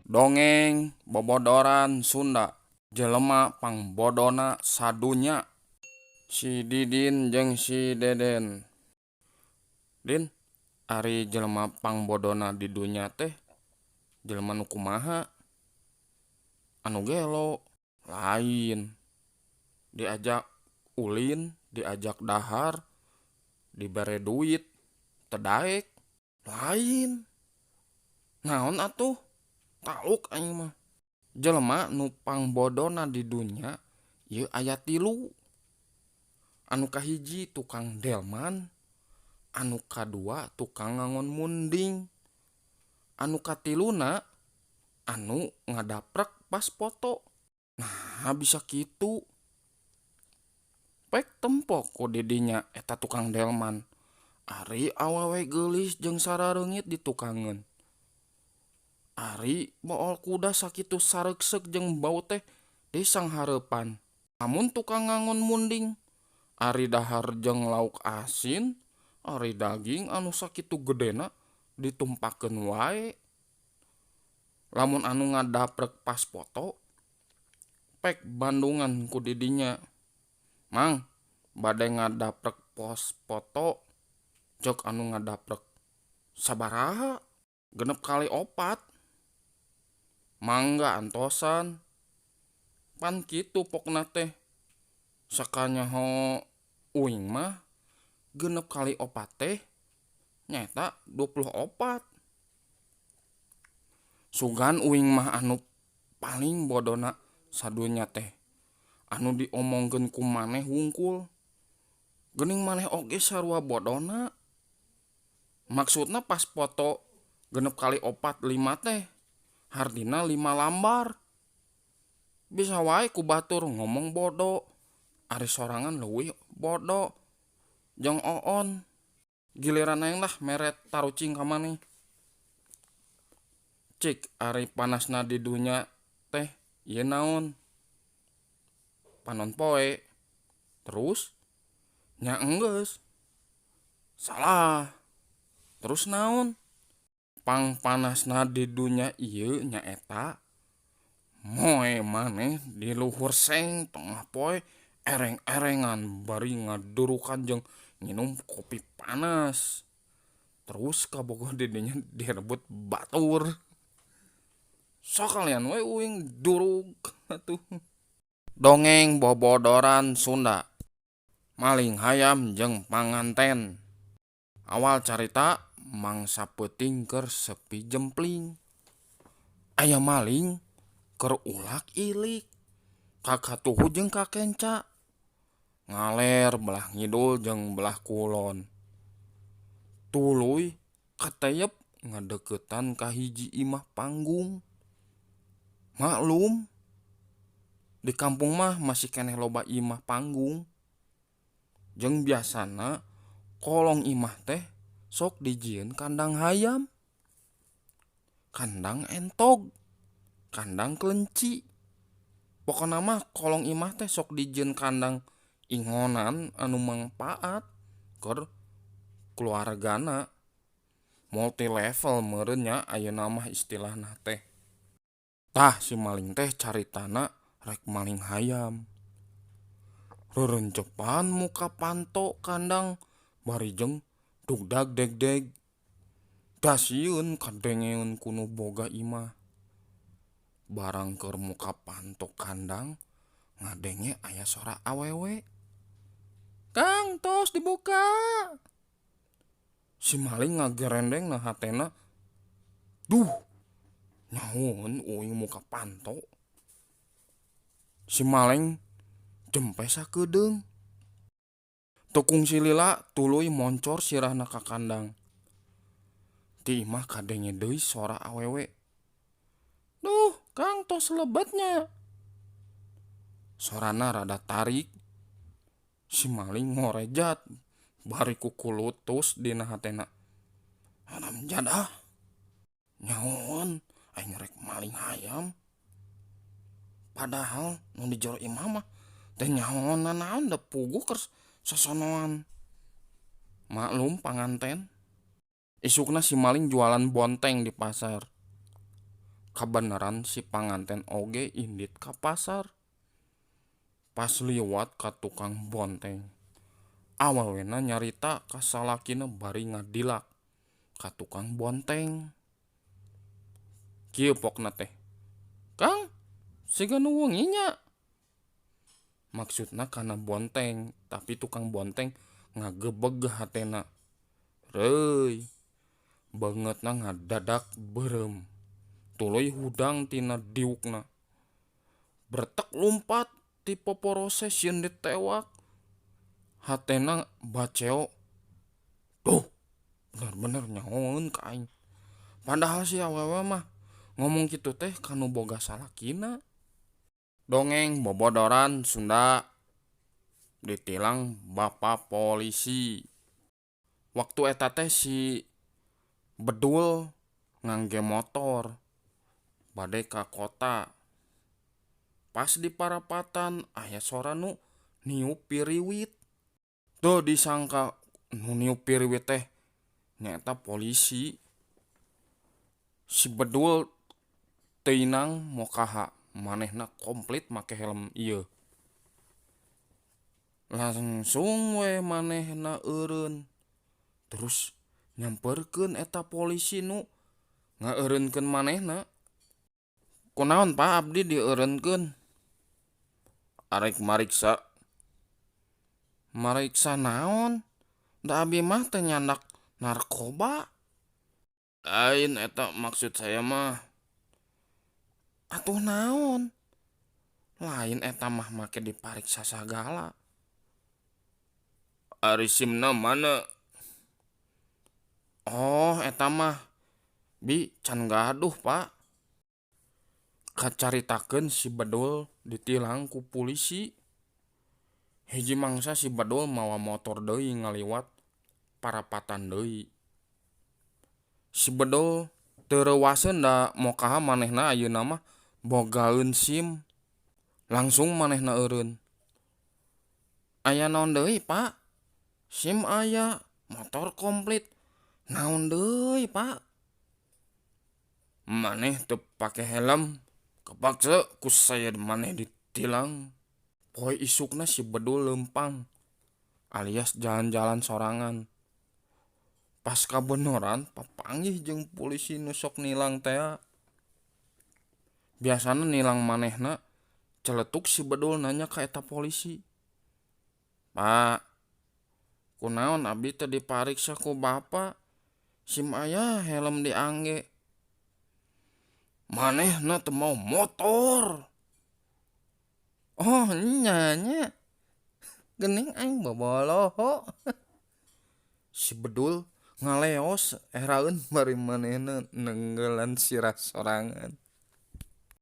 Dongeng bobodoran Sunda jelema pangbodona sadunya. Si Didin jeung si Deden. Din, ari jelema pangbodona di dunya teh jelema nu kumaha? Anu gelo lain. Diajak ulin, diajak dahar, dibere duit, tedaek lain. Naon atuh? Taluk aing mah. Jelema nu pangbodona di dunya ieu aya 3. Anu kahiji tukang delman, anu kadua tukang ngangon munding, anu katiluna anu ngadaprek pas foto. Nah, bisa kitu. Pek tempo ku didinya eta tukang delman. Ari awewe geulis jeung sarareungit di tukangeun. Ari bool kuda sakitu saregseg jeung bau teh di sanghareupan. Namun tukang ngangon munding, ari dahar jeung lauk asin, ari daging anu sakitu gedena ditumpakeun wae. Lamun anu ngadaprek pas foto, pek bandungan ku didinya. Mang, bade ngadaprek pos foto, cek anu ngadaprek sabaraha? 6 kali 4. Mangga antosan. Pan kitu pokna teh. Sakanyaho uing mah 6 kali 4 teh nyata 24. Sugan uing mah anu paling bodona sadunya teh. Anu diomongkeun ku maneh wungkul. Geuning maneh oge sarua bodona. Maksudna pas foto 6 kali 4 5 teh hardina 5 lambar. Bisa wae ku batur ngomong bodo. Ari sorangan leuwih bodo. Jeung oon. Giliran aing lah meret tarucing ka maneh. Cik ari panasna di dunya teh ieu naon? Panon poe. Terus nya enggeus. Salah. Terus naon? Pang panasna di dunya ieu nyaeta moe maneh di luhur seng tengah poe ereng-erengan bari ngadurukan jeung nginum kopi panas. Terus kabogoh didinya direbut batur. Sok kalian we uing durug atuh. Dongeng bobodoran Sunda. Maling hayam jeung panganten. Awal carita mangsa peuting keur sepi jempling. Aya maling keur ulak ilik. Kakatuhu jeung kakenca. Ngaler belah ngidul jeung belah kulon. Tuluy katayep ngadeuketan ka hiji imah panggung. Maklum, di kampung mah masih keneh loba imah panggung. Jeung biasana kolong imah teh sok dijieun kandang hayam, kandang entog, kandang kelenci. Pokona mah kolong imah teh sok dijieun kandang ingonan anu mangpaat keur keluargana. Multi level meureun nya ayeuna mah istilahna teh. Tah si maling teh caritana rek maling hayam. Rerencepan muka panto kandang bari jeung dugdag degdeg. Dasieun kadengeun kuno boga imah. Barang keur muka panto kandang ngadenge aya sora awewe. Kang, tos dibuka. Si maling ngagerendeng na hatena. Duh, nyahoon uing muka panto. Si maling jempe sakedeung. Tukung si lila tuluy moncor sirahna ka kandang. Ti imah kadenge deui sora awewe. Duh, Kang, tos lebetnya. Sorana rada tarik. Si maling ngorejat bari kukulutus dina hatena. Hanam jadah. Nyahoon aing rek maling hayam. Padahal nu di jero imah mah teh nyahoon naon da puguh keur sosonoan. Maklum panganten. Isukna si maling jualan bonteng di pasar. Kabeneran si panganten oge indit ka pasar. Pas liwat ka tukang bonteng. Awalena nyarita ka salakina bari ngadilak ka tukang bonteng. Kieu pokna teh. Kang, siga nu wenginya. Maksudna kana bonteng, tapi tukang bonteng ngagebeg hatena. Reuy, bangetna ngadadak beureum. Tuluy hudang tina diukna. Bertek lumpat ti poporose sieun ditewak. Hatena baceo. Duh, bener-bener nyahoeun ka aing. Padahal si awewe mah ngomong kitu teh kanu boga salakina. Dongeng bobodoran Sunda. Ditilang bapak polisi. Waktu eta teh si Bedul ngangge motor bade ka kota. Pas di parapatan aya sora nu niup piriwit. Tuh disangka nu niup piriwit teh nyata polisi. Si Bedul teuinang mokaha manehna komplit make helm ieu. Langsung we manehna eureun. Terus nyamperkeun eta polisi nu ngaeureunkeun manehna. Kunaon Pak abdi dieureunkeun? Arek mariksa. Mariksa naon? Da abi mah teu nyandak narkoba. Lain eta maksud saya mah. Atuh naon? Lain eta mah make dipariksa sagala. Ari SIM-na mana? Oh, eta mah bi can gaduh, Pak. Kacaritakeun si Bedul ditilang ku polisi. Hiji mangsa si Bedul mawa motor deui ngaliwat parapatan deui. Si Bedul teu reuaseun da mokaha manehna ayeuna mah bogaeun SIM. Langsung manehna eureun. Aya naon deui, Pak? SIM aya, motor komplit. Naon deui, Pak? Maneh teu pake helm. Kepaksa ku saya maneh ditilang. Poe isukna si Bedul leumpang alias jalan-jalan sorangan. Pas kabeneran papanggih jeung polisi nu sok nilang teh. Biasana nilang manehna celetuk si Bedul nanya ka eta polisi. Pak, kunaon abdi teu dipariksa ku bapak? SIM aya helm diangge. Manehna teu mau motor. Oh nya. Geuning aing boboloho. Si Bedul ngaleos eraeun bari manehna nenggeulan sirah sorangan.